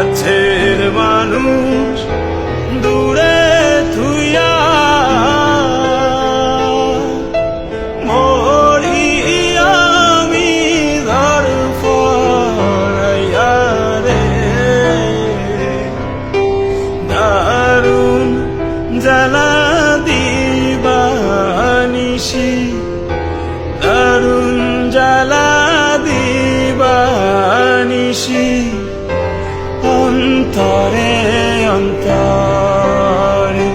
কাছের মানুষ দূরে থুইয়া মরি আমি ধর ফরাইয়া রে। দারুণ জ্বালা দিবানিশি, দারুণ জ্বালা দিবানিশি, অন্তরে অন্তরে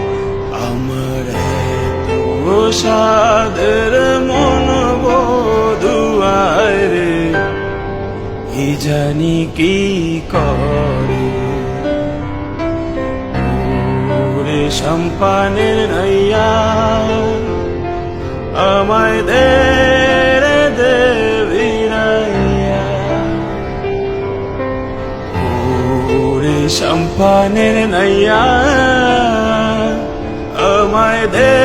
আমার এতো সাদের মন বধুয়ায় রে, কি জানি কি করে। ওরে সম্পানের নাইয়া আমায় দে রে দেবিরাইয়া, ওরে সম্পানের নাইয়া আমায় দে